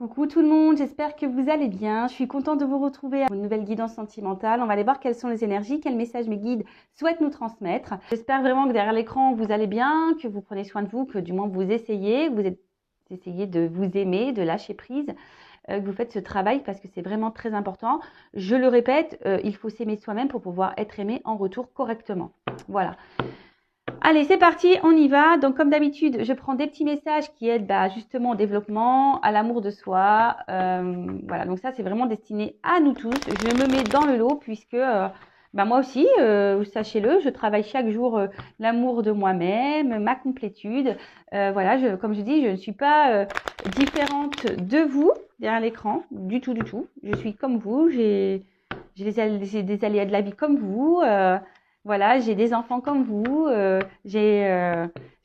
Coucou tout le monde, j'espère que vous allez bien. Je suis contente de vous retrouver pour une nouvelle guidance sentimentale. On va aller voir quelles sont les énergies, quels messages mes guides souhaitent nous transmettre. J'espère vraiment que derrière l'écran, vous allez bien, que vous prenez soin de vous, que du moins vous essayez de vous aimer, de lâcher prise, que vous faites ce travail parce que c'est vraiment très important. Je le répète, il faut s'aimer soi-même pour pouvoir être aimé en retour correctement. Voilà. Allez, c'est parti, on y va. Donc, comme d'habitude, je prends des petits messages qui aident justement au développement, à l'amour de soi. Voilà, donc ça, c'est vraiment destiné à nous tous. Je me mets dans le lot puisque moi aussi, sachez-le, je travaille chaque jour l'amour de moi-même, ma complétude. Voilà, comme je dis, je ne suis pas différente de vous derrière l'écran, du tout, du tout. Je suis comme vous, j'ai des aléas de la vie comme vous. Voilà, j'ai des enfants comme vous, j'ai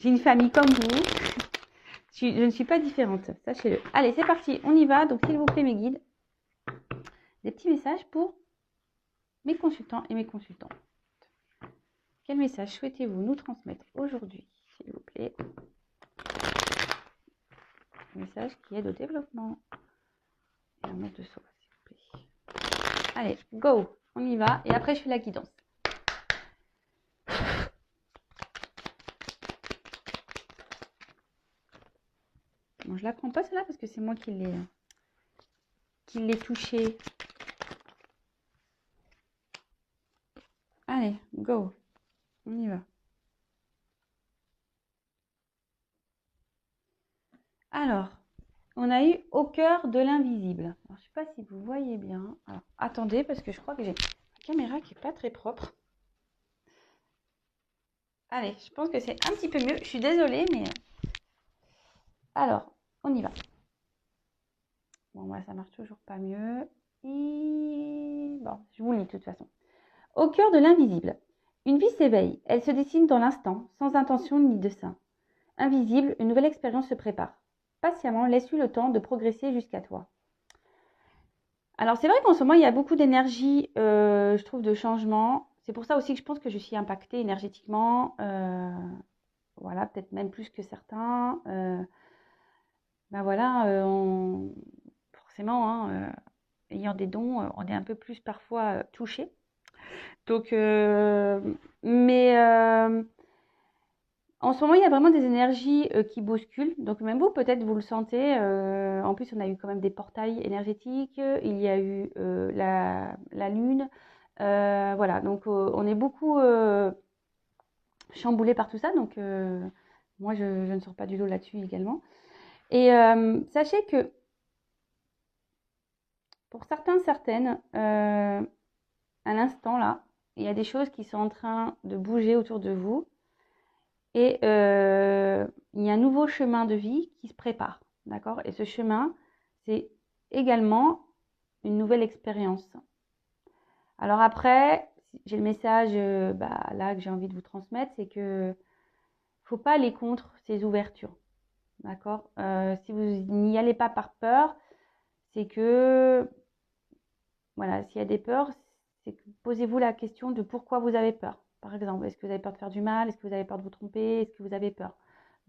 une famille comme vous. Je ne suis pas différente, sachez-le. Allez, c'est parti, on y va. Donc, s'il vous plaît, mes guides, des petits messages pour mes consultants et mes consultantes. Quel message souhaitez-vous nous transmettre aujourd'hui, s'il vous plaît? Un message qui aide au développement et l'amour de soi, s'il vous plaît. Allez, go, on y va. Et après, je fais la guidance. Bon, je la prends pas celle-là parce que c'est moi qui l'ai touchée. Allez, go. On y va. Alors, on a eu au cœur de l'invisible. Alors, je ne sais pas si vous voyez bien. Alors, attendez, parce que je crois que j'ai une caméra qui n'est pas très propre. Allez, je pense que c'est un petit peu mieux. Je suis désolée, mais... Alors, on y va. Bon, moi, ça marche toujours pas mieux. Bon, je vous lis de toute façon. Au cœur de l'invisible. Une vie s'éveille. Elle se dessine dans l'instant, sans intention ni dessein. Invisible, une nouvelle expérience se prépare. Patiemment, laisse-lui le temps de progresser jusqu'à toi. Alors, c'est vrai qu'en ce moment, il y a beaucoup d'énergie, je trouve, de changement. C'est pour ça aussi que je pense que je suis impactée énergétiquement. Voilà, peut-être même plus que certains. Voilà, forcément, hein, ayant des dons, on est un peu plus parfois touché. Donc, en ce moment, il y a vraiment des énergies qui bousculent. Donc, même vous, peut-être, vous le sentez. En plus, on a eu quand même des portails énergétiques. Il y a eu la Lune. Voilà, donc on est beaucoup chamboulé par tout ça. Donc, moi, je ne sors pas du lot là-dessus également. Et sachez que pour certains, certaines, à l'instant là, il y a des choses qui sont en train de bouger autour de vous. Et il y a un nouveau chemin de vie qui se prépare, d'accord? Et ce chemin, c'est également une nouvelle expérience. Alors après, j'ai le message là que j'ai envie de vous transmettre, c'est que faut pas aller contre ces ouvertures, d'accord? Si vous n'y allez pas par peur, c'est que, voilà, s'il y a des peurs, c'est que posez-vous la question de pourquoi vous avez peur. Par exemple, est-ce que vous avez peur de faire du mal? Est-ce que vous avez peur de vous tromper? Est-ce que vous avez peur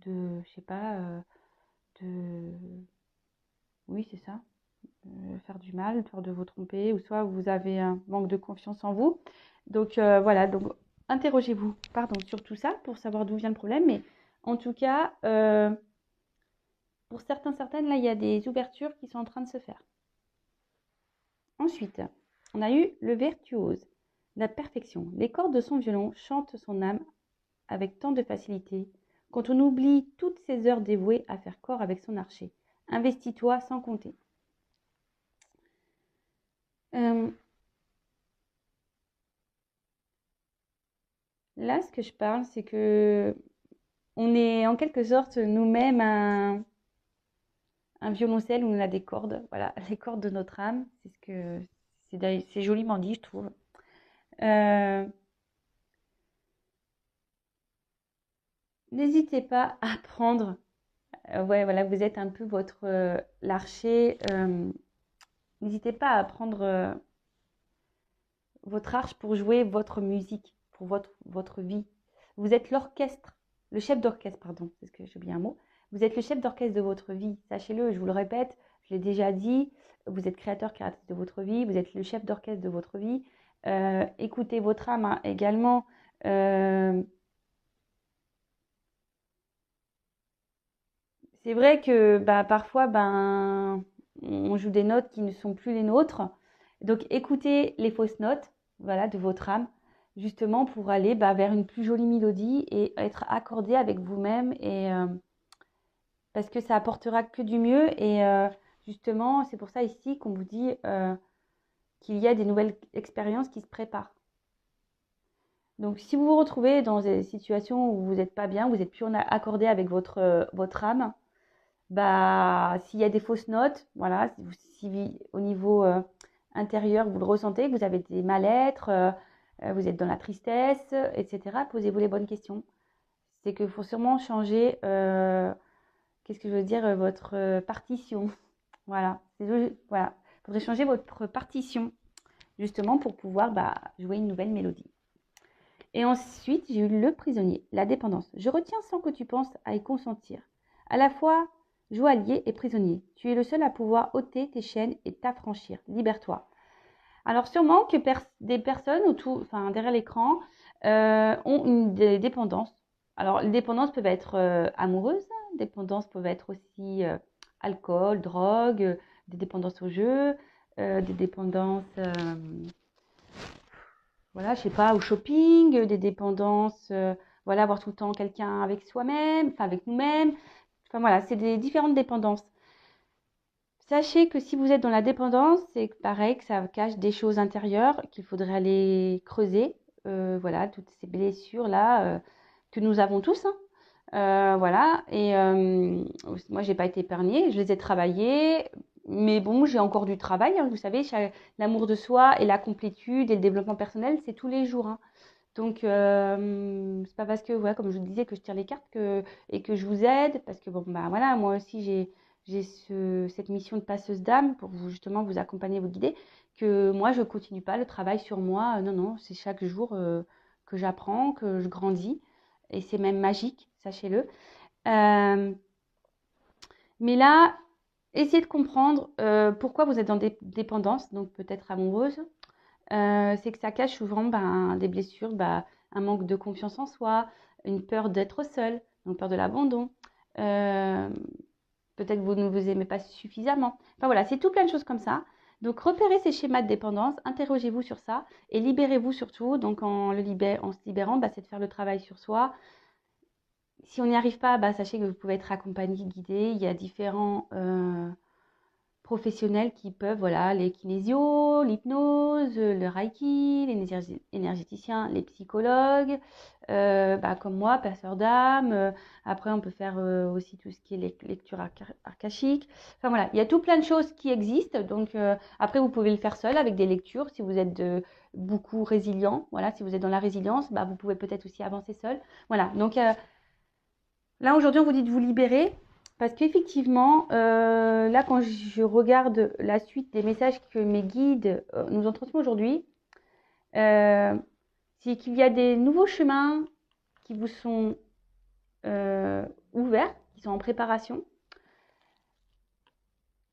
de, je sais pas, oui, c'est ça, faire du mal, peur de vous tromper, ou soit vous avez un manque de confiance en vous. Donc voilà, donc interrogez-vous, sur tout ça pour savoir d'où vient le problème. Mais en tout cas, pour certaines, là, il y a des ouvertures qui sont en train de se faire. Ensuite, on a eu le virtuose, la perfection. Les cordes de son violon chantent son âme avec tant de facilité, quand on oublie toutes ces heures dévouées à faire corps avec son archer. Investis-toi sans compter. Là, ce que je parle, c'est que on est en quelque sorte nous-mêmes un violoncelle où on a des cordes. Voilà, les cordes de notre âme. C'est joliment dit, je trouve. N'hésitez pas à prendre. Ouais, voilà, vous êtes un peu l'archer. N'hésitez pas à prendre votre arche pour jouer votre musique, pour votre vie. Vous êtes l'orchestre, le chef d'orchestre, pardon, c'est ce que j'ai oublié un mot. Vous êtes le chef d'orchestre de votre vie, sachez-le, je vous le répète, je l'ai déjà dit, vous êtes créateur, créatrice de votre vie, vous êtes le chef d'orchestre de votre vie. Écoutez votre âme hein, également. C'est vrai que bah, parfois, on joue des notes qui ne sont plus les nôtres. Donc, écoutez les fausses notes, voilà, de votre âme, justement pour aller vers une plus jolie mélodie et être accordé avec vous-même. Et parce que ça apportera que du mieux. Et justement, c'est pour ça ici qu'on vous dit qu'il y a des nouvelles expériences qui se préparent. Donc, si vous vous retrouvez dans des situations où vous n'êtes pas bien, vous n'êtes plus accordé avec votre âme, s'il y a des fausses notes, voilà, si au niveau intérieur, vous le ressentez, vous avez des mal-être, vous êtes dans la tristesse, etc., posez-vous les bonnes questions. C'est qu'il faut sûrement changer, qu'est-ce que je veux dire, votre partition. Voilà, voilà. Il faudrait changer votre partition, justement, pour pouvoir jouer une nouvelle mélodie. Et ensuite, j'ai eu le prisonnier, la dépendance. Je retiens sans que tu penses à y consentir. À la fois joaillier et prisonnier. Tu es le seul à pouvoir ôter tes chaînes et t'affranchir. Libère-toi. Alors sûrement que des personnes derrière l'écran ont des dépendances. Alors les dépendances peuvent être amoureuses, des dépendances peuvent être aussi alcool, drogue, des dépendances au jeu, des dépendances voilà, je sais pas, au shopping, des dépendances, voilà, avoir tout le temps quelqu'un avec soi-même, enfin avec nous-mêmes. Enfin voilà, c'est des différentes dépendances. Sachez que si vous êtes dans la dépendance, c'est pareil que ça cache des choses intérieures qu'il faudrait aller creuser. Voilà, toutes ces blessures-là que nous avons tous. Hein. Voilà, et moi, j'ai pas été épargnée, je les ai travaillées. Mais bon, j'ai encore du travail. Hein. Vous savez, l'amour de soi et la complétude et le développement personnel, c'est tous les jours. Hein. Donc, c'est pas parce que, voilà, comme je vous disais, que je tire les cartes et que je vous aide. Parce que, bon, voilà, moi aussi, j'ai cette mission de passeuse d'âme pour justement vous accompagner, vous guider. Que moi, je continue pas le travail sur moi. Non, non, c'est chaque jour que j'apprends, que je grandis. Et c'est même magique, sachez-le. Mais là, essayez de comprendre pourquoi vous êtes dans des dépendances, donc peut-être amoureuses. C'est que ça cache souvent des blessures, un manque de confiance en soi, une peur d'être seul, donc peur de l'abandon. Peut-être que vous ne vous aimez pas suffisamment. Enfin voilà, c'est tout plein de choses comme ça. Donc repérez ces schémas de dépendance, interrogez-vous sur ça et libérez-vous surtout. Donc en se libérant, c'est de faire le travail sur soi. Si on n'y arrive pas, sachez que vous pouvez être accompagné, guidé. Il y a différents professionnels qui peuvent, voilà, les kinésios, l'hypnose, le reiki, les énergéticiens, les psychologues, comme moi, passeur d'âme. Après, on peut faire aussi tout ce qui est lecture akashique. Enfin voilà, il y a tout plein de choses qui existent. Donc après, vous pouvez le faire seul avec des lectures si vous êtes beaucoup résilient. Voilà, si vous êtes dans la résilience, vous pouvez peut-être aussi avancer seul. Voilà, donc là aujourd'hui, on vous dit de vous libérer. Parce qu'effectivement, là, quand je regarde la suite des messages que mes guides nous ont transmis aujourd'hui, c'est qu'il y a des nouveaux chemins qui vous sont ouverts, qui sont en préparation.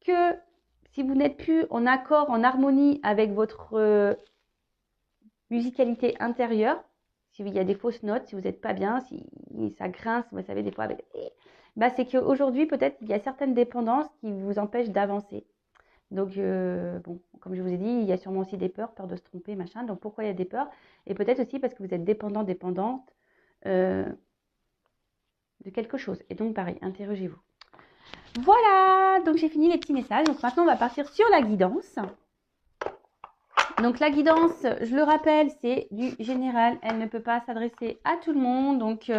Que si vous n'êtes plus en accord, en harmonie avec votre musicalité intérieure, s'il y a des fausses notes, si vous n'êtes pas bien, si ça grince, vous savez, des fois avec... c'est qu'aujourd'hui, peut-être, il y a certaines dépendances qui vous empêchent d'avancer. Donc, comme je vous ai dit, il y a sûrement aussi des peurs de se tromper, machin. Donc, pourquoi il y a des peurs? Et peut-être aussi parce que vous êtes dépendante de quelque chose. Et donc, pareil, interrogez-vous. Voilà, donc j'ai fini les petits messages. Donc, maintenant, on va partir sur la guidance. Donc, la guidance, je le rappelle, c'est du général. Elle ne peut pas s'adresser à tout le monde. Donc,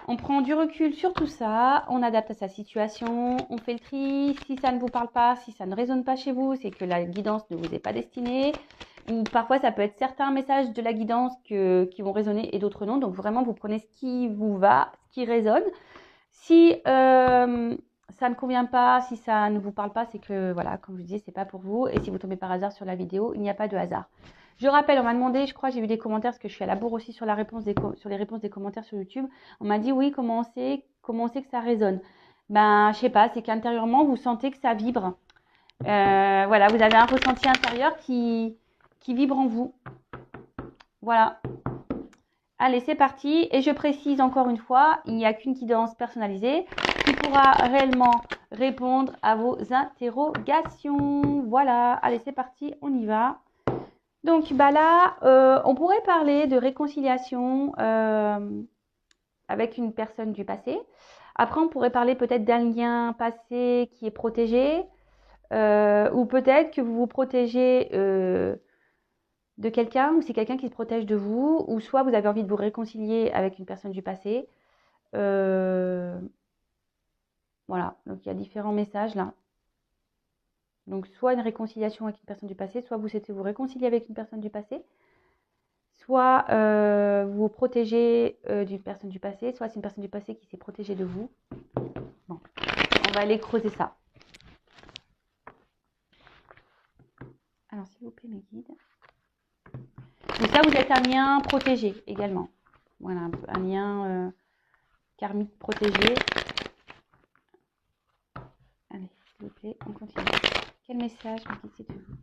on prend du recul sur tout ça, on adapte à sa situation, on fait le tri. Si ça ne vous parle pas, si ça ne résonne pas chez vous, c'est que la guidance ne vous est pas destinée. Ou parfois, ça peut être certains messages de la guidance qui vont résonner et d'autres non. Donc, vraiment, vous prenez ce qui vous va, ce qui résonne. Si ça ne convient pas, si ça ne vous parle pas, c'est que, voilà, comme je vous disais, c'est pas pour vous. Et si vous tombez par hasard sur la vidéo, il n'y a pas de hasard. Je rappelle, on m'a demandé, je crois, j'ai eu des commentaires, parce que je suis à la bourre aussi sur les réponses des commentaires sur YouTube. On m'a dit, oui, comment on sait que ça résonne? ben, je sais pas, c'est qu'intérieurement, vous sentez que ça vibre. Voilà, vous avez un ressenti intérieur qui vibre en vous. Voilà. Allez, c'est parti. Et je précise encore une fois, il n'y a qu'une guidance personnalisée qui pourra réellement répondre à vos interrogations. Voilà. Allez, c'est parti, on y va. Donc, bah là, on pourrait parler de réconciliation avec une personne du passé. Après, on pourrait parler peut-être d'un lien passé qui est protégé. Ou peut-être que vous vous protégez de quelqu'un, ou c'est quelqu'un qui se protège de vous, ou soit vous avez envie de vous réconcilier avec une personne du passé. Voilà, donc il y a différents messages là. Donc soit une réconciliation avec une personne du passé, soit vous souhaitez vous réconcilier avec une personne du passé, soit vous vous protégez d'une personne du passé, soit c'est une personne du passé qui s'est protégée de vous. Bon, on va aller creuser ça. Alors s'il vous plaît mes guides. Donc ça, vous êtes un lien protégé également. Voilà, un lien karmique protégé. Allez, s'il vous plaît, on continue. Quel message me quitte de vous?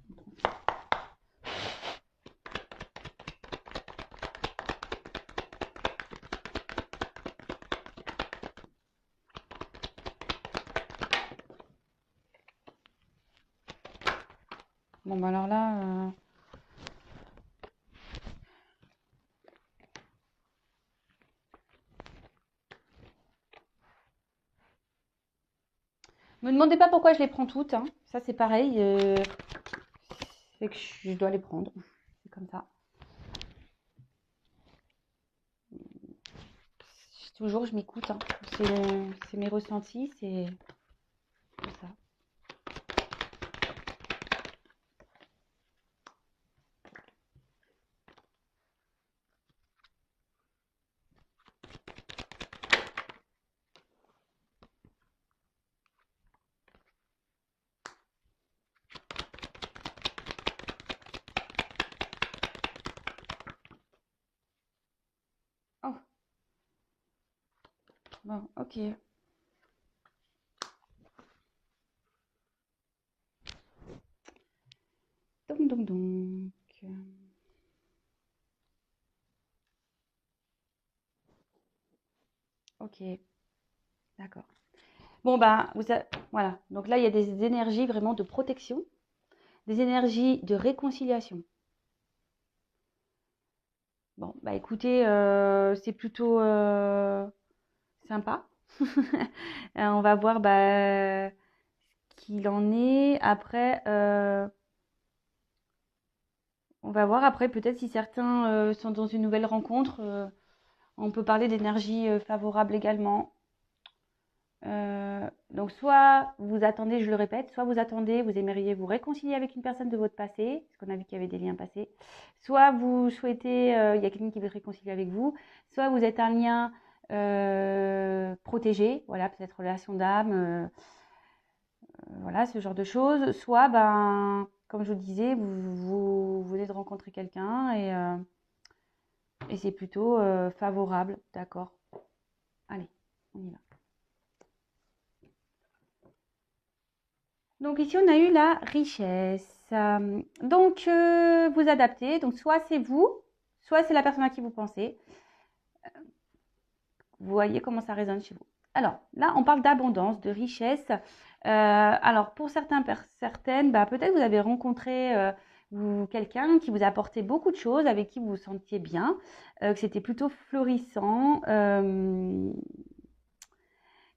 Bon, bah alors là... Me demandez pas pourquoi je les prends toutes. Hein. Ça, c'est pareil. C'est que je dois les prendre. C'est comme ça. Toujours, je m'écoute. Hein. C'est mes ressentis. C'est comme ça. Oh. Bon, ok. Donc. Ok. D'accord. Bon, bah, voilà. Donc là, il y a des énergies vraiment de protection, des énergies de réconciliation. Bon, bah écoutez, c'est plutôt sympa. On va voir bah, ce qu'il en est. Après, on va voir après peut-être si certains sont dans une nouvelle rencontre. On peut parler d'énergie favorable également. Donc soit vous attendez, je le répète, soit vous attendez, vous aimeriez vous réconcilier avec une personne de votre passé, parce qu'on a vu qu'il y avait des liens passés, soit vous souhaitez, il y a quelqu'un qui veut se réconcilier avec vous, soit vous êtes un lien protégé, voilà, peut-être relation d'âme, voilà, ce genre de choses, soit, ben, comme je vous le disais, vous venez de rencontrer quelqu'un et c'est plutôt favorable, d'accord. Allez, on y va. Donc ici, on a eu la richesse. Donc, vous adaptez. Donc, soit c'est vous, soit c'est la personne à qui vous pensez. Vous voyez comment ça résonne chez vous. Alors, là, on parle d'abondance, de richesse. Alors, pour certaines, bah, peut-être vous avez rencontré quelqu'un qui vous a apporté beaucoup de choses, avec qui vous vous sentiez bien, que c'était plutôt florissant.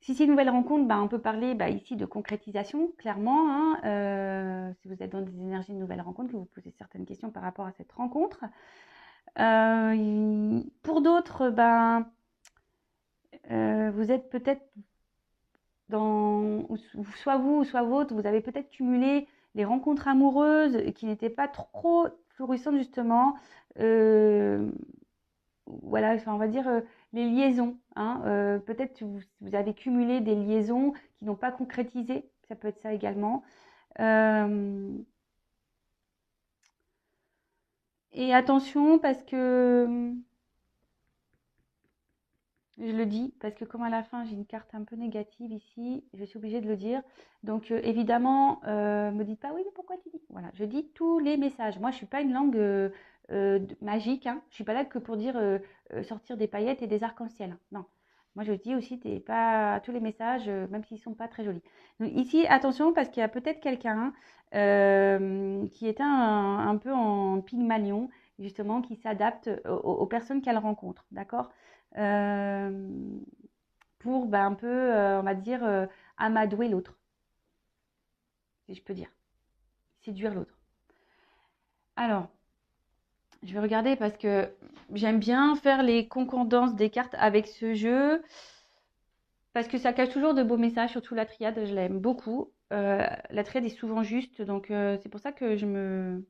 Si c'est une nouvelle rencontre, bah, on peut parler bah, ici de concrétisation, clairement. Hein, si vous êtes dans des énergies de nouvelle rencontre, vous vous posez certaines questions par rapport à cette rencontre. Pour d'autres, ben, vous êtes peut-être dans, soit vous, soit votre, vous avez peut-être cumulé les rencontres amoureuses qui n'étaient pas trop florissantes justement. Voilà, enfin, on va dire les liaisons. Hein, peut-être vous avez cumulé des liaisons qui n'ont pas concrétisé. Ça peut être ça également. Et attention parce que Je le dis parce que comme à la fin, j'ai une carte un peu négative ici, je suis obligée de le dire. Donc évidemment, me dites pas: «Oui, mais pourquoi tu dis?» Voilà, je dis tous les messages. Moi, je suis pas une langue, magique, hein. Je suis pas là que pour dire, sortir des paillettes et des arcs-en-ciel, hein. Non. Moi, je dis aussi des pas tous les messages, même s'ils sont pas très jolis. Donc ici, attention parce qu'il y a peut-être quelqu'un, qui est un peu en Pygmalion, justement, qui s'adapte aux personnes qu'elle rencontre, d'accord? euh, pour un peu, on va dire, amadouer l'autre, si je peux dire, séduire l'autre. Alors, je vais regarder parce que j'aime bien faire les concordances des cartes avec ce jeu, parce que ça cache toujours de beaux messages, surtout la triade, je l'aime beaucoup. La triade est souvent juste, donc c'est pour ça que je le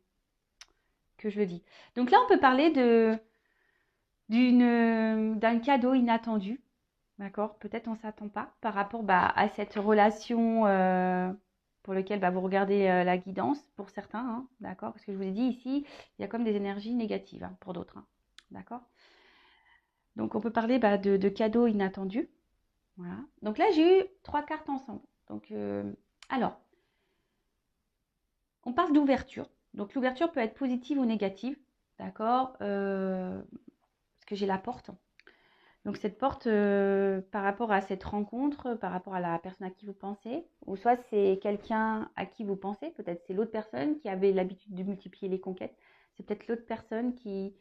dis. Donc là, on peut parler d'un cadeau inattendu. D'accord? Peut-être on ne s'attend pas par rapport à cette relation pour laquelle vous regardez la guidance pour certains, hein, d'accord? Parce que je vous ai dit ici, il y a comme des énergies négatives hein, pour d'autres, hein, d'accord? Donc on peut parler de cadeaux inattendus. Voilà. Donc là, j'ai eu 3 cartes ensemble. Donc, alors, on parle d'ouverture. Donc l'ouverture peut être positive ou négative, d'accord? Parce que j'ai la porte. Donc cette porte, par rapport à cette rencontre, par rapport à la personne à qui vous pensez, ou soit c'est quelqu'un à qui vous pensez, peut-être c'est l'autre personne qui avait l'habitude de multiplier les conquêtes, c'est peut-être l'autre personne qui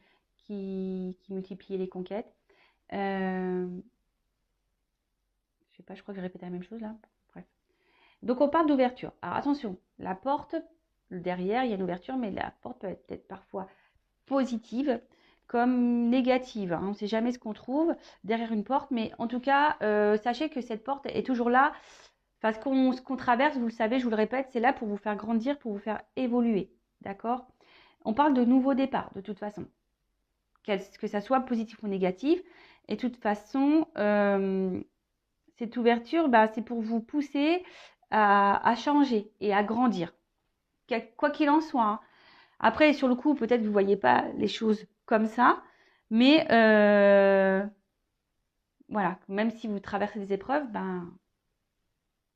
multipliait les conquêtes. Je sais pas, je crois que j'ai répété la même chose là. Bref. Donc on parle d'ouverture. Alors attention, la porte, derrière il y a une ouverture, mais la porte peut être peut-être parfois positive comme négative, hein. On ne sait jamais ce qu'on trouve derrière une porte, mais en tout cas, sachez que cette porte est toujours là. Enfin, ce qu'on traverse, vous le savez, je vous le répète, c'est là pour vous faire grandir, pour vous faire évoluer. D'accord? On parle de nouveau départ, de toute façon. Que ça soit positif ou négatif. Et de toute façon, cette ouverture, c'est pour vous pousser à changer et à grandir. Quoi qu'il en soit, hein. Après, sur le coup, peut-être vous ne voyez pas les choses comme ça, mais voilà, même si vous traversez des épreuves,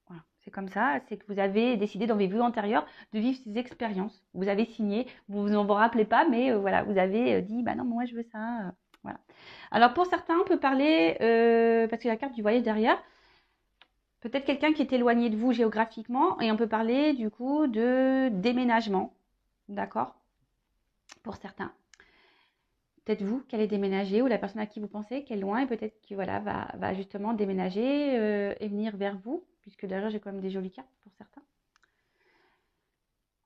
voilà, c'est comme ça, c'est que vous avez décidé dans vos vies antérieures de vivre ces expériences. Vous avez signé, vous n'en vous rappelez pas, mais voilà, vous avez dit, non, moi je veux ça. Voilà. Alors pour certains, on peut parler, parce que la carte du voyage derrière, peut-être quelqu'un qui est éloigné de vous géographiquement, et on peut parler du coup de déménagement, d'accord? Pour certains. Peut-être vous qui allez déménager ou la personne à qui vous pensez qui est loin et peut-être qui voilà, va justement déménager et venir vers vous, puisque d'ailleurs j'ai quand même des jolies cartes pour certains.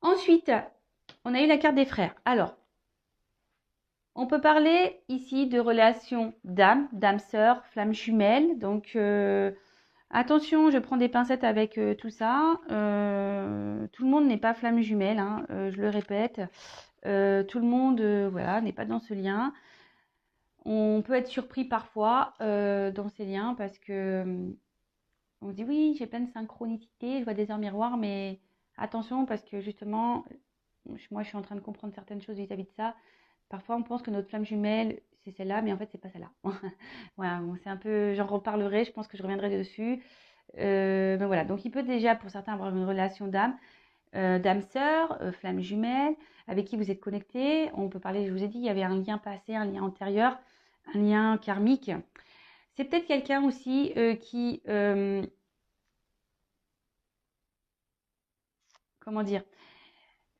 Ensuite, on a eu la carte des frères. Alors, on peut parler ici de relations d'âme, d'âme-sœur, flamme jumelle. Donc, attention, je prends des pincettes avec tout ça. Tout le monde n'est pas flamme jumelle, hein, je le répète. Tout le monde voilà, n'est pas dans ce lien. On peut être surpris parfois dans ces liens parce que on se dit oui, j'ai plein de synchronicité, je vois des heures miroirs, mais attention parce que justement, moi je suis en train de comprendre certaines choses vis-à-vis de ça. Parfois on pense que notre flamme jumelle c'est celle-là, mais en fait c'est pas celle-là. Voilà, bon, c'est un peu, j'en reparlerai, je pense que je reviendrai dessus. Mais voilà, donc il peut déjà pour certains avoir une relation d'âme, d'âme sœur, flamme jumelle, avec qui vous êtes connecté. On peut parler, je vous ai dit, il y avait un lien passé, un lien antérieur, un lien karmique. C'est peut-être quelqu'un aussi qui, comment dire,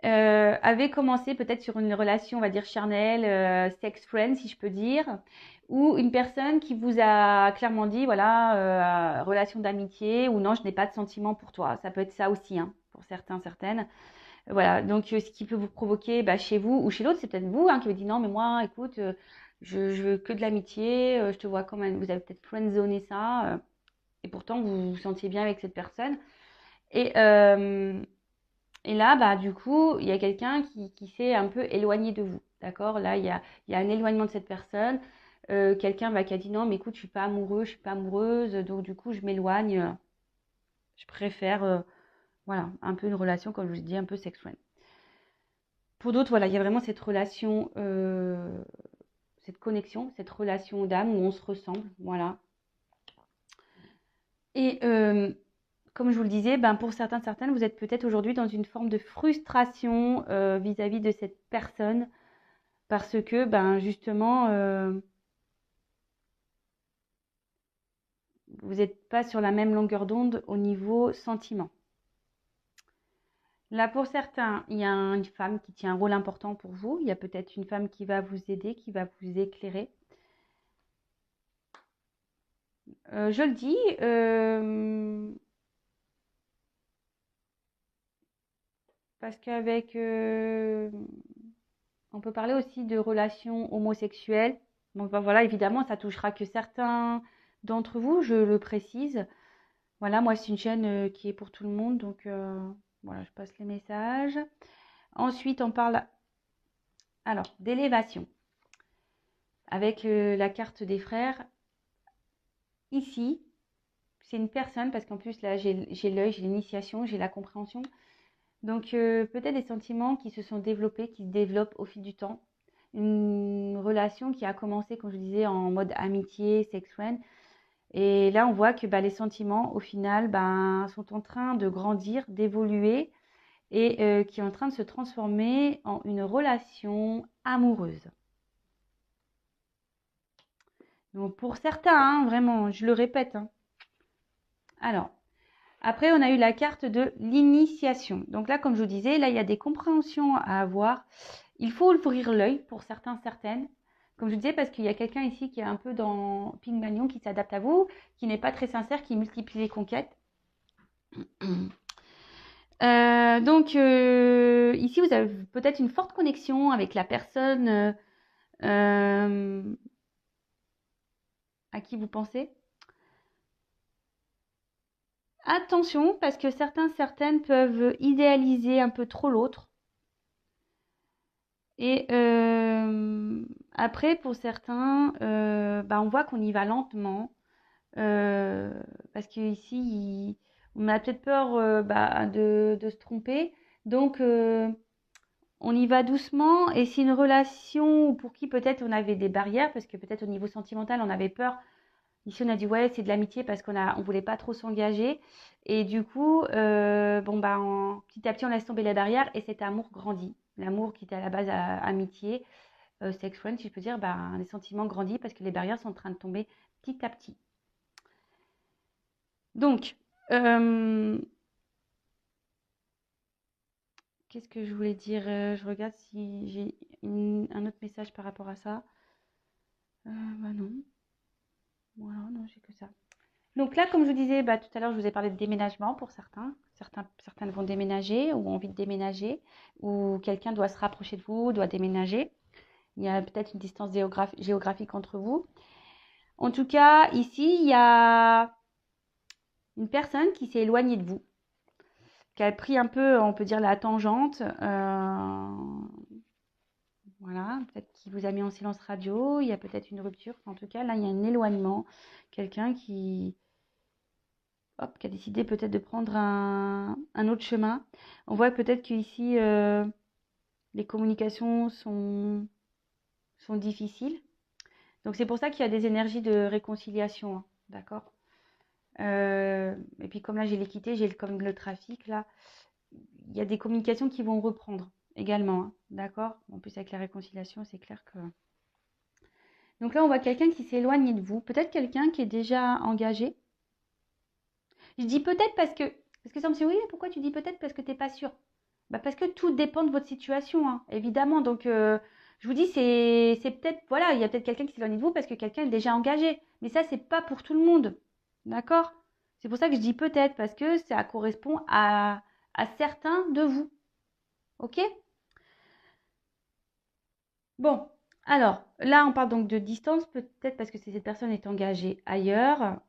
avait commencé peut-être sur une relation, on va dire charnelle, sex friend, si je peux dire, ou une personne qui vous a clairement dit, voilà, relation d'amitié, ou non, je n'ai pas de sentiment pour toi. Ça peut être ça aussi, hein, pour certains, certaines. Voilà, donc ce qui peut vous provoquer chez vous ou chez l'autre, c'est peut-être vous hein, qui vous dit non, mais moi, écoute, je veux que de l'amitié, je te vois quand même, vous avez peut-être friendzoné ça, et pourtant vous vous sentiez bien avec cette personne. Et, euh, et là, du coup, il y a quelqu'un qui s'est un peu éloigné de vous, d'accord? Là, il y a un éloignement de cette personne. Quelqu'un qui a dit non, mais écoute, je suis pas amoureux, je suis pas amoureuse, donc du coup, je m'éloigne. Je préfère, voilà, un peu une relation, comme je vous ai dit, un peu sex friend. Pour d'autres, voilà, il y a vraiment cette relation, cette connexion, cette relation d'âme où on se ressemble, voilà. Et comme je vous le disais, ben, pour certaines, vous êtes peut-être aujourd'hui dans une forme de frustration vis-à-vis de cette personne parce que, ben, justement, vous n'êtes pas sur la même longueur d'onde au niveau sentiment. Là, pour certains, il y a une femme qui tient un rôle important pour vous. Il y a peut-être une femme qui va vous aider, qui va vous éclairer. Je le dis, parce qu'avec... on peut parler aussi de relations homosexuelles. Donc ben, voilà, évidemment, ça touchera que certains d'entre vous, je le précise. Voilà, moi, c'est une chaîne qui est pour tout le monde. Donc voilà, je passe les messages. Ensuite, on parle alors d'élévation. Avec la carte des frères. Ici, c'est une personne, parce qu'en plus, là, j'ai l'œil, j'ai l'initiation, j'ai la compréhension. Donc, peut-être des sentiments qui se sont développés, qui se développent au fil du temps. Une relation qui a commencé, comme je disais, en mode amitié, sex friend. Et là, on voit que bah, les sentiments, au final, bah, sont en train de grandir, d'évoluer et qui est en train de se transformer en une relation amoureuse. Donc, pour certains, hein, vraiment, je le répète. Hein. Alors, après, on a eu la carte de l'initiation. Donc là, comme je vous disais, là, il y a des compréhensions à avoir. Il faut ouvrir l'œil pour certains, certaines. Comme je vous disais, parce qu'il y a quelqu'un ici qui est un peu dans Pygmalion, qui s'adapte à vous, qui n'est pas très sincère, qui multiplie les conquêtes. Donc, ici, vous avez peut-être une forte connexion avec la personne à qui vous pensez. Attention, parce que certains, certaines peuvent idéaliser un peu trop l'autre. Et après, pour certains, bah, on voit qu'on y va lentement. Parce qu'ici, on a peut-être peur bah, de se tromper. Donc, on y va doucement. Et c'est une relation pour qui peut-être on avait des barrières, parce que peut-être au niveau sentimental, on avait peur. Ici, on a dit, ouais, c'est de l'amitié parce on voulait pas trop s'engager. Et du coup, bon, bah, petit à petit, on laisse tomber les barrières et cet amour grandit. L'amour qui était à la base amitié, sex friend, si je peux dire, bah, les sentiments grandissent parce que les barrières sont en train de tomber petit à petit. Donc, qu'est-ce que je voulais dire? Je regarde si j'ai un autre message par rapport à ça. Bah non. Voilà, non, j'ai que ça. Donc là, comme je vous disais, bah, tout à l'heure, je vous ai parlé de déménagement pour certains. Certaines vont déménager ou ont envie de déménager, ou quelqu'un doit se rapprocher de vous, doit déménager. Il y a peut-être une distance géographique entre vous. En tout cas, ici, il y a une personne qui s'est éloignée de vous, qui a pris un peu, on peut dire, la tangente. Voilà, peut-être qu'il vous a mis en silence radio, il y a peut-être une rupture. En tout cas, là, il y a un éloignement. Quelqu'un qui a décidé peut-être de prendre un autre chemin. On voit peut-être qu'ici, les communications sont difficiles. Donc, c'est pour ça qu'il y a des énergies de réconciliation. Hein, d'accord. Et puis, comme là, j'ai l'équité, j'ai comme le trafic, là, il y a des communications qui vont reprendre également. Hein, d'accord. En plus, avec la réconciliation, c'est clair que... Donc là, on voit quelqu'un qui s'éloigne de vous. Peut-être quelqu'un qui est déjà engagé. Je dis peut-être parce que ça me dit, oui, pourquoi tu dis peut-être? Parce que tu n'es pas sûr. Bah parce que tout dépend de votre situation, hein, évidemment. Donc, je vous dis, c'est peut-être, voilà, il y a peut-être quelqu'un qui s'éloigne de vous parce que quelqu'un est déjà engagé. Mais ça, c'est pas pour tout le monde. D'accord? C'est pour ça que je dis peut-être, parce que ça correspond à certains de vous. Ok? Bon, alors là, on parle donc de distance, peut-être parce que cette personne est engagée ailleurs,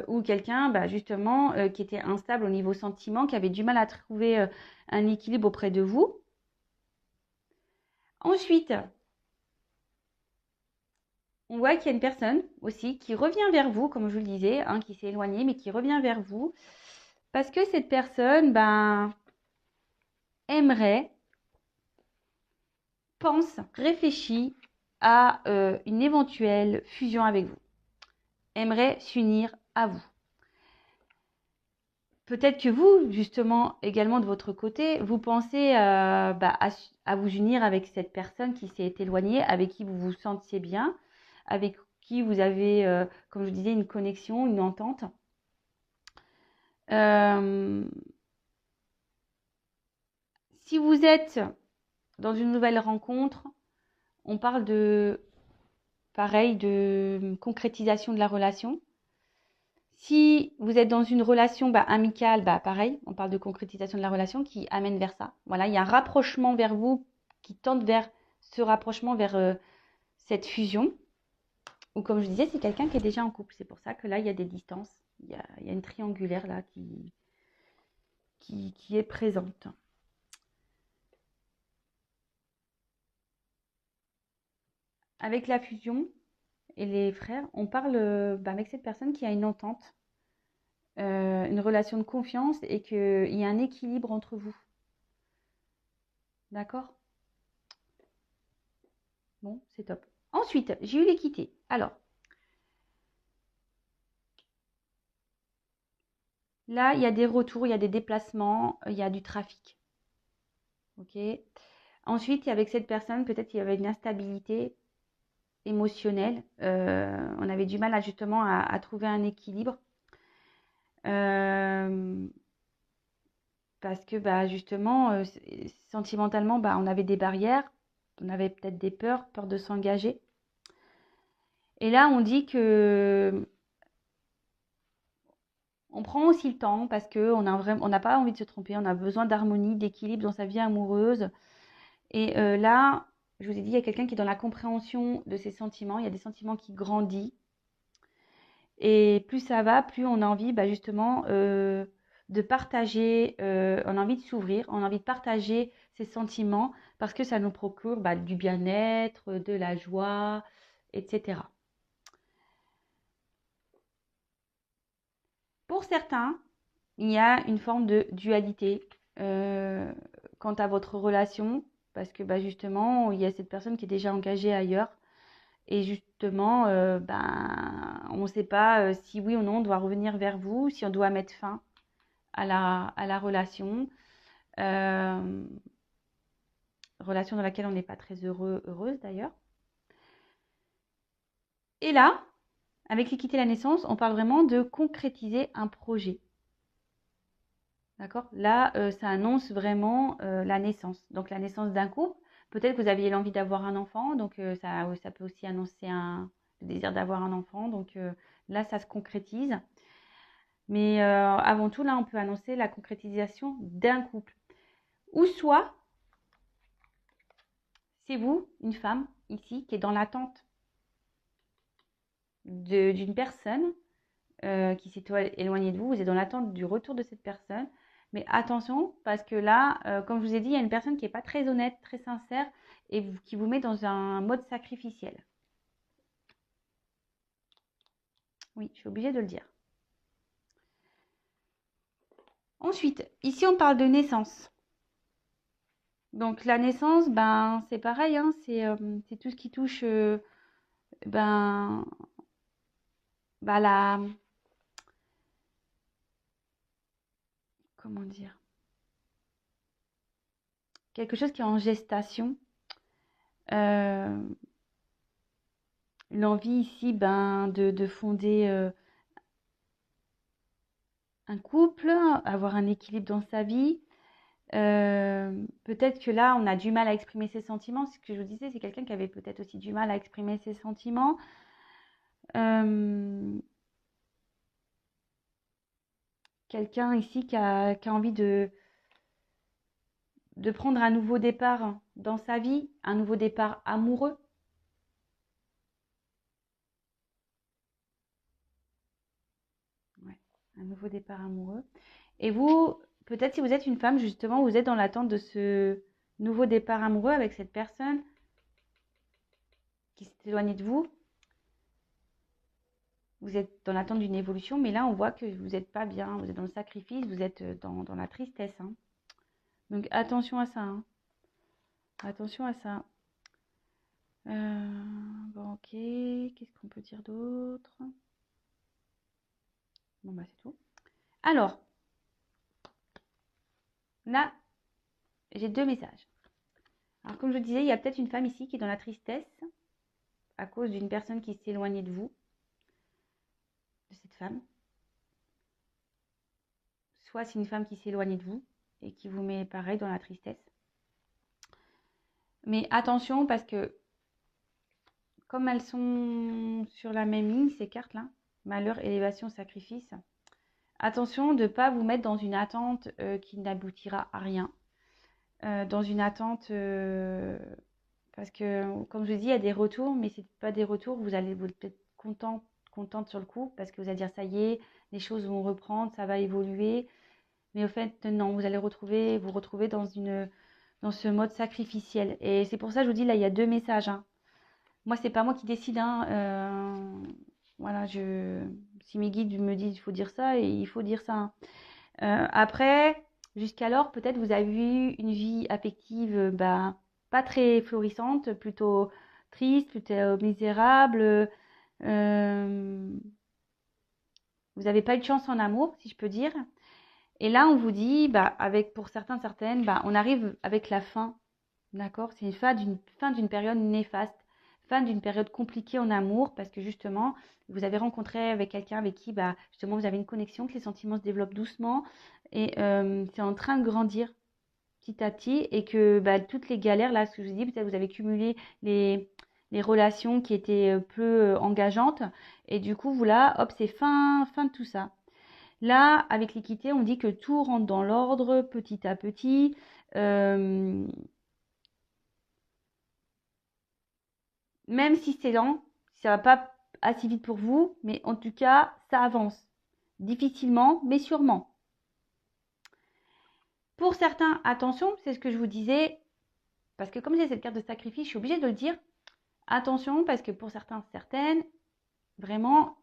ou quelqu'un, bah, justement, qui était instable au niveau sentiment, qui avait du mal à trouver un équilibre auprès de vous. Ensuite, on voit qu'il y a une personne aussi qui revient vers vous, comme je vous le disais, hein, qui s'est éloignée, mais qui revient vers vous, parce que cette personne, ben, aimerait, pense, réfléchit à une éventuelle fusion avec vous, aimerait s'unir à vous. peut-être que vous, justement, également de votre côté, vous pensez à vous unir avec cette personne qui s'est éloignée, avec qui vous vous sentiez bien, avec qui vous avez, comme je disais, une connexion, une entente. Si vous êtes dans une nouvelle rencontre, on parle de, pareil, de concrétisation de la relation. Si vous êtes dans une relation amicale, pareil, on parle de concrétisation de la relation qui amène vers ça. Voilà, il y a un rapprochement vers vous qui tente vers ce rapprochement, vers cette fusion. Ou comme je disais, c'est quelqu'un qui est déjà en couple. C'est pour ça que là, il y a des distances. Il y a une triangulaire là qui est présente. Avec la fusion et les frères, on parle avec cette personne qui a une entente, une relation de confiance et qu'il y a un équilibre entre vous. D'accord? Bon, c'est top. Ensuite, j'ai eu l'équité. Alors, là, il y a des retours, il y a des déplacements, il y a du trafic. Ok. Ensuite, avec cette personne, peut-être qu'il y avait une instabilité émotionnelle. On avait du mal justement à trouver un équilibre. Parce que justement, sentimentalement, on avait des barrières, on avait peut-être des peurs de s'engager. Et là, on dit que on prend aussi le temps parce qu'on n'a pas envie de se tromper, on a besoin d'harmonie, d'équilibre dans sa vie amoureuse. Et là, je vous ai dit, il y a quelqu'un qui est dans la compréhension de ses sentiments, il y a des sentiments qui grandissent. Et plus ça va, plus on a envie justement de partager, on a envie de s'ouvrir, on a envie de partager ses sentiments parce que ça nous procure du bien-être, de la joie, etc. Pour certains, il y a une forme de dualité quant à votre relation parce que justement, il y a cette personne qui est déjà engagée ailleurs. Et justement, on ne sait pas si oui ou non on doit revenir vers vous, si on doit mettre fin à la relation. Relation dans laquelle on n'est pas très heureuse d'ailleurs. Et là, avec l'équité et la naissance, on parle vraiment de concrétiser un projet. D'accord? Là, ça annonce vraiment la naissance. Donc la naissance d'un couple. Peut-être que vous aviez l'envie d'avoir un enfant, donc ça peut aussi annoncer le désir d'avoir un enfant. Donc là, ça se concrétise. Mais avant tout, là, on peut annoncer la concrétisation d'un couple. Ou soit, c'est vous, une femme, ici, qui est dans l'attente d'une personne qui s'est éloignée de vous. Vous êtes dans l'attente du retour de cette personne. Mais attention, parce que là, comme je vous ai dit, il y a une personne qui n'est pas très honnête, très sincère, et qui vous met dans un mode sacrificiel. Oui, je suis obligée de le dire. Ensuite, ici, on parle de naissance. Donc, la naissance, c'est pareil, hein, c'est tout ce qui touche la... Comment dire? Quelque chose qui est en gestation. L'envie ici de fonder un couple, avoir un équilibre dans sa vie. Peut-être que là, on a du mal à exprimer ses sentiments. Ce que je vous disais, c'est quelqu'un qui avait peut-être aussi du mal à exprimer ses sentiments. Quelqu'un ici qui a envie de prendre un nouveau départ dans sa vie, un nouveau départ amoureux. Ouais, un nouveau départ amoureux. Et vous, peut-être si vous êtes une femme, justement, vous êtes dans l'attente de ce nouveau départ amoureux avec cette personne qui s'est éloignée de vous. Vous êtes dans l'attente d'une évolution, mais là, on voit que vous n'êtes pas bien. Vous êtes dans le sacrifice, vous êtes dans la tristesse. Hein. Donc, attention à ça. Hein. Attention à ça. Bon, ok. Qu'est-ce qu'on peut dire d'autre? Bon, c'est tout. Alors, Là, j'ai 2 messages. Alors, comme je disais, il y a peut-être une femme ici qui est dans la tristesse à cause d'une personne qui s'est éloignée de vous, de cette femme. Soit c'est une femme qui s'est éloignée de vous et qui vous met pareil dans la tristesse. Mais attention parce que comme elles sont sur la même ligne, ces cartes-là, malheur, élévation, sacrifice, attention de ne pas vous mettre dans une attente qui n'aboutira à rien. Dans une attente, parce que, comme je dis, il y a des retours, mais ce n'est pas des retours, vous allez vous être contente sur le coup, parce que vous allez dire, ça y est, les choses vont reprendre, ça va évoluer. Mais au fait, non, vous allez vous retrouver dans ce mode sacrificiel. Et c'est pour ça que je vous dis, là, il y a 2 messages. Hein. Moi, c'est pas moi qui décide. Hein. Voilà, si mes guides me disent il faut dire ça, et il faut dire ça. Hein. Après, jusqu'alors, peut-être vous avez eu une vie affective pas très florissante, plutôt triste, plutôt misérable. Vous n'avez pas eu de chance en amour, si je peux dire. Et là, on vous dit, pour certains, certaines, on arrive avec la fin. D'accord? C'est une fin d'une période néfaste, fin d'une période compliquée en amour, parce que justement, vous avez rencontré avec quelqu'un avec qui, justement, vous avez une connexion, que les sentiments se développent doucement, et c'est en train de grandir petit à petit, et que toutes les galères, là, ce que je vous dis, peut-être vous avez cumulé les relations qui étaient peu engageantes, et du coup, vous là, hop, c'est fin de tout ça. Là, avec l'équité, on dit que tout rentre dans l'ordre petit à petit. Même si c'est lent, ça va pas assez vite pour vous, mais en tout cas, ça avance. Difficilement, mais sûrement. Pour certains, attention, c'est ce que je vous disais, parce que comme j'ai cette carte de sacrifice, je suis obligée de le dire. Attention, parce que pour certains, certaines, vraiment,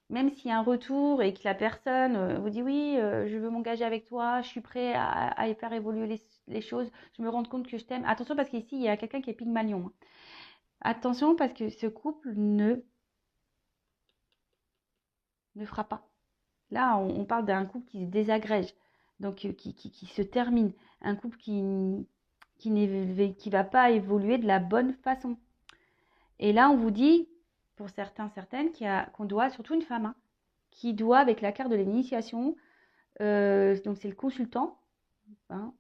même s'il y a un retour et que la personne vous dit oui, je veux m'engager avec toi, je suis prêt à faire évoluer les choses, je me rends compte que je t'aime. Attention, parce qu'ici, il y a quelqu'un qui est Pygmalion. Hein. Attention, parce que ce couple ne fera pas. Là, on parle d'un couple qui se désagrège, donc qui se termine. Un couple qui va pas évoluer de la bonne façon. Et là, on vous dit, pour certains, certaines, qu'on doit, surtout une femme, hein, qui doit, avec la carte de l'initiation, donc c'est le consultant. Hein,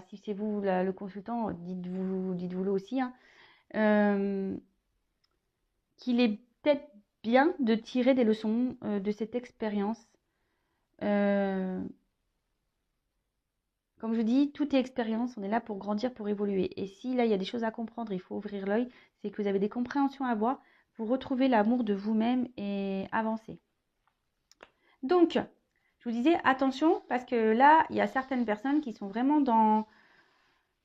si c'est vous le consultant, dites-vous-le aussi. Hein, qu'il est peut-être bien de tirer des leçons de cette expérience. Comme je dis, tout est expérience, on est là pour grandir, pour évoluer. Et si là, il y a des choses à comprendre, il faut ouvrir l'œil, c'est que vous avez des compréhensions à avoir pour retrouver l'amour de vous-même et avancer. Donc, je vous disais, attention, parce que là, il y a certaines personnes qui sont vraiment dans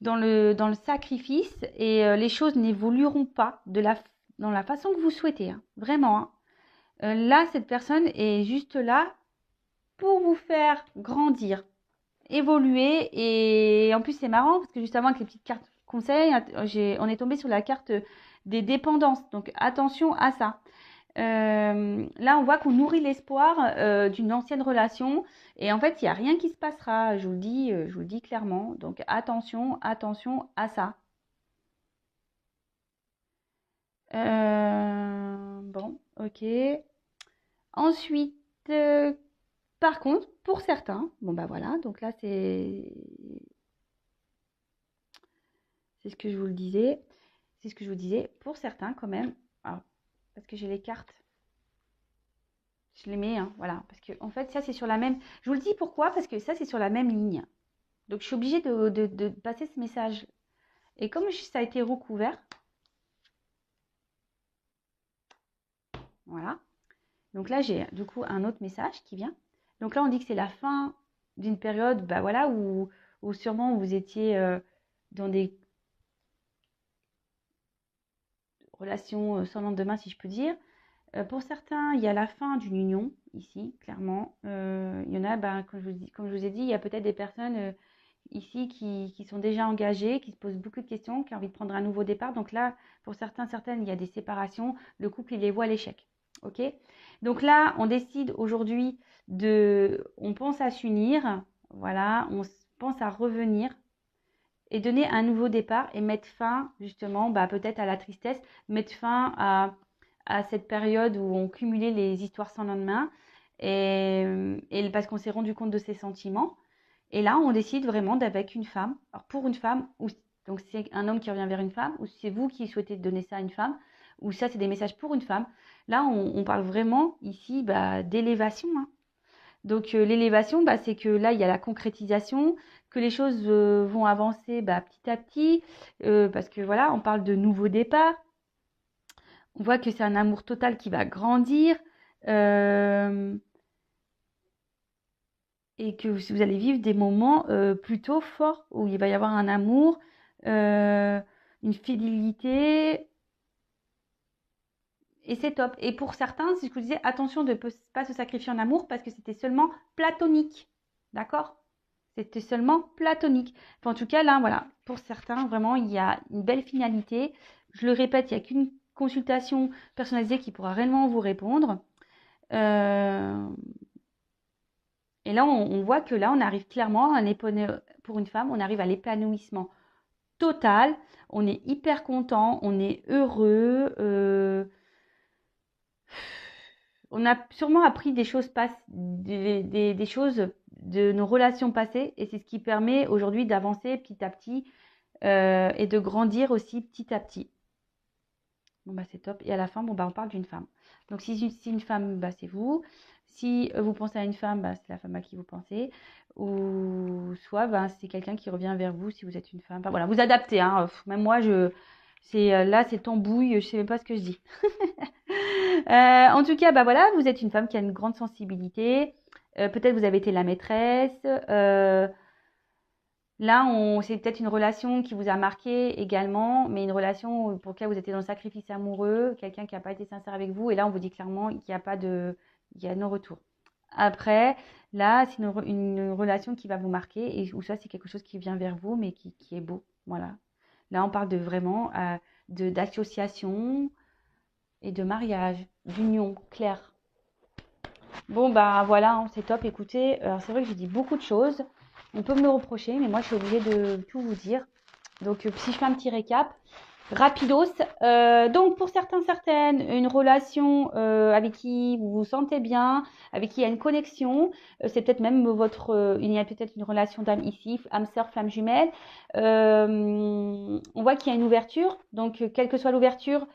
le sacrifice et les choses n'évolueront pas dans la façon que vous souhaitez. Hein, vraiment. Hein. Là, cette personne est juste là pour vous faire grandir, évoluer. Et en plus, c'est marrant parce que justement, avec les petites cartes conseils, on est tombé sur la carte des dépendances. Donc, attention à ça. Là, on voit qu'on nourrit l'espoir d'une ancienne relation. Et en fait, il n'y a rien qui se passera. Je vous le dis clairement. Donc, attention à ça. Bon, ok. Ensuite, par contre, pour certains, voilà, donc là c'est ce que je vous le disais, c'est ce que je vous disais, pour certains quand même, alors, parce que j'ai les cartes, je les mets, hein, voilà, parce que en fait ça c'est sur la même, je vous le dis pourquoi, parce que ça c'est sur la même ligne, donc je suis obligée de passer ce message, et comme ça a été recouvert, voilà, donc là j'ai du coup un autre message qui vient, donc là on dit que c'est la fin d'une période, voilà, où sûrement vous étiez dans des relations sans lendemain, si je peux dire. Pour certains, il y a la fin d'une union, ici, clairement. Il y en a, comme je vous ai dit, il y a peut-être des personnes ici qui sont déjà engagées, qui se posent beaucoup de questions, qui ont envie de prendre un nouveau départ. Donc là, pour certains, certaines, il y a des séparations. Le couple, il les voit à l'échec. Ok? Donc là, on décide aujourd'hui on pense à s'unir. Voilà, pense à revenir et donner un nouveau départ et mettre fin justement peut-être à la tristesse, mettre fin à cette période où on cumulait les histoires sans lendemain et parce qu'on s'est rendu compte de ses sentiments. Et là, on décide vraiment d'avec une femme. Alors pour une femme, donc c'est un homme qui revient vers une femme, ou c'est vous qui souhaitez donner ça à une femme, ou ça c'est des messages pour une femme. Là, on parle vraiment ici d'élévation, hein. Donc l'élévation, c'est que là, il y a la concrétisation, que les choses vont avancer petit à petit, parce que voilà, on parle de nouveau départ. On voit que c'est un amour total qui va grandir et que vous allez vivre des moments plutôt forts où il va y avoir un amour, une fidélité. Et c'est top. Et pour certains, si je vous disais, attention de ne pas se sacrifier en amour parce que c'était seulement platonique. D'accord? C'était seulement platonique. Enfin, en tout cas, là, voilà. Pour certains, vraiment, il y a une belle finalité. Je le répète, il n'y a qu'une consultation personnalisée qui pourra réellement vous répondre. Et là, on voit que là, on arrive clairement pour une femme, on arrive à l'épanouissement total. On est hyper content, on est heureux. On a sûrement appris des choses des choses de nos relations passées et c'est ce qui permet aujourd'hui d'avancer petit à petit et de grandir aussi petit à petit. Bon c'est top. Et à la fin, on parle d'une femme. Donc si une femme, c'est vous. Si vous pensez à une femme, c'est la femme à qui vous pensez. Ou soit c'est quelqu'un qui revient vers vous si vous êtes une femme. Voilà, vous adaptez, hein. Même moi, là, c'est tambouille, je sais même pas ce que je dis. En tout cas, voilà, vous êtes une femme qui a une grande sensibilité. Peut-être vous avez été la maîtresse. Là, c'est peut-être une relation qui vous a marqué également, mais une relation pour laquelle vous étiez dans le sacrifice amoureux, quelqu'un qui n'a pas été sincère avec vous. Et là, on vous dit clairement qu'il n'y a pas il y a no retour. Après, là, c'est une relation qui va vous marquer ou ça, c'est quelque chose qui vient vers vous, mais qui est beau. Voilà. Là, on parle de vraiment d'association et de mariage, d'union claire. Bon, voilà, hein, c'est top. Écoutez, c'est vrai que j'ai dit beaucoup de choses. On peut me le reprocher, mais moi, je suis obligée de tout vous dire. Donc, si je fais un petit récap, rapidos. Donc, pour certaines, une relation avec qui vous vous sentez bien, avec qui il y a une connexion. C'est peut-être même il y a peut-être une relation d'âme ici, âme sœur, flamme jumelle. On voit qu'il y a une ouverture. Donc, quelle que soit l'ouverture,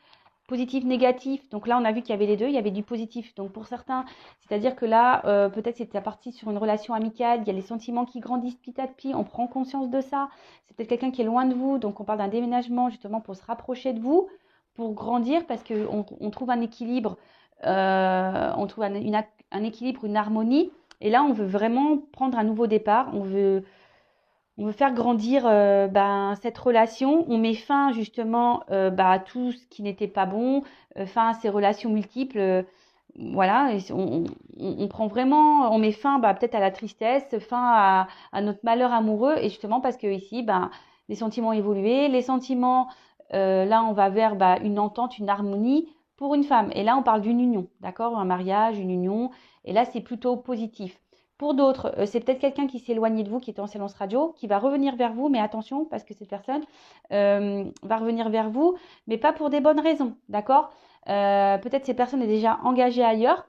positif, négatif. Donc là, on a vu qu'il y avait les deux, il y avait du positif. Donc pour certains, c'est-à-dire que là, peut-être c'était parti sur une relation amicale, il y a les sentiments qui grandissent petit à petit, on prend conscience de ça. C'est peut-être quelqu'un qui est loin de vous, donc on parle d'un déménagement justement pour se rapprocher de vous, pour grandir, parce qu'on trouve un équilibre, on trouve un équilibre, une harmonie. Et là, on veut vraiment prendre un nouveau départ, on veut faire grandir cette relation. On met fin justement à tout ce qui n'était pas bon, fin à ces relations multiples. Voilà, et on prend vraiment, on met fin peut-être à la tristesse, fin à notre malheur amoureux. Et justement parce que ici, les sentiments ont évolué. Les sentiments, là, on va vers une entente, une harmonie pour une femme. Et là, on parle d'une union, d'accord? Un mariage, une union. Et là, c'est plutôt positif. Pour d'autres, c'est peut-être quelqu'un qui s'est éloigné de vous, qui était en silence radio, qui va revenir vers vous, mais attention, parce que cette personne va revenir vers vous, mais pas pour des bonnes raisons, d'accord? Peut-être cette personne est déjà engagée ailleurs,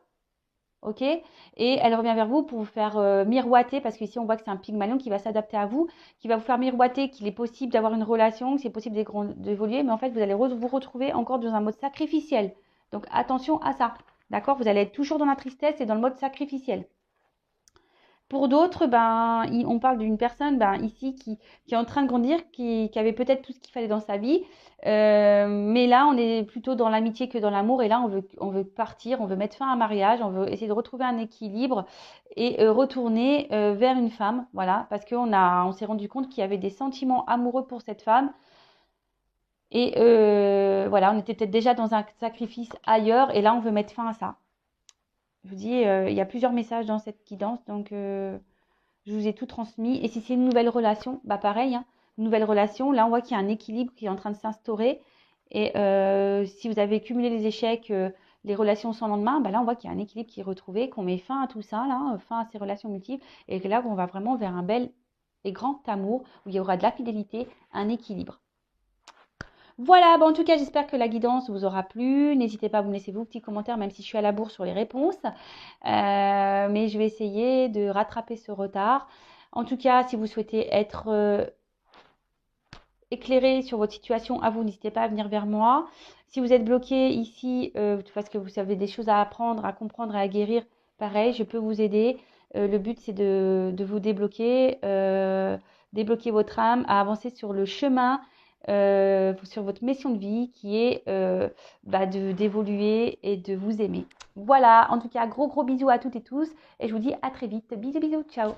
ok? Et elle revient vers vous pour vous faire miroiter, parce qu'ici on voit que c'est un Pygmalion qui va s'adapter à vous, qui va vous faire miroiter qu'il est possible d'avoir une relation, que c'est possible d'évoluer, mais en fait vous allez vous retrouver encore dans un mode sacrificiel. Donc attention à ça, d'accord? Vous allez être toujours dans la tristesse et dans le mode sacrificiel. Pour d'autres, on parle d'une personne ici qui est en train de grandir, qui avait peut-être tout ce qu'il fallait dans sa vie. Mais là, on est plutôt dans l'amitié que dans l'amour. Et là, on veut partir, on veut mettre fin à un mariage, on veut essayer de retrouver un équilibre et retourner vers une femme. Voilà, parce on s'est rendu compte qu'il y avait des sentiments amoureux pour cette femme. Et voilà, on était peut-être déjà dans un sacrifice ailleurs. Et là, on veut mettre fin à ça. Je vous dis, il y a plusieurs messages dans cette guidance, donc je vous ai tout transmis. Et si c'est une nouvelle relation, pareil, hein, une nouvelle relation, là on voit qu'il y a un équilibre qui est en train de s'instaurer. Et si vous avez cumulé les échecs, les relations sans lendemain, là on voit qu'il y a un équilibre qui est retrouvé, qu'on met fin à tout ça, là, fin à ces relations multiples, et que là on va vraiment vers un bel et grand amour, où il y aura de la fidélité, un équilibre. Voilà, en tout cas, j'espère que la guidance vous aura plu. N'hésitez pas à vous laisser vos petits commentaires, même si je suis à la bourre sur les réponses. Mais je vais essayer de rattraper ce retard. En tout cas, si vous souhaitez être éclairé sur votre situation à vous, n'hésitez pas à venir vers moi. Si vous êtes bloqué ici, parce que vous avez des choses à apprendre, à comprendre et à guérir, pareil, je peux vous aider. Le but, c'est de vous débloquer, débloquer votre âme, à avancer sur le chemin, sur votre mission de vie qui est d'évoluer et de vous aimer. Voilà, en tout cas, gros bisous à toutes et tous et je vous dis à très vite. Bisous, ciao.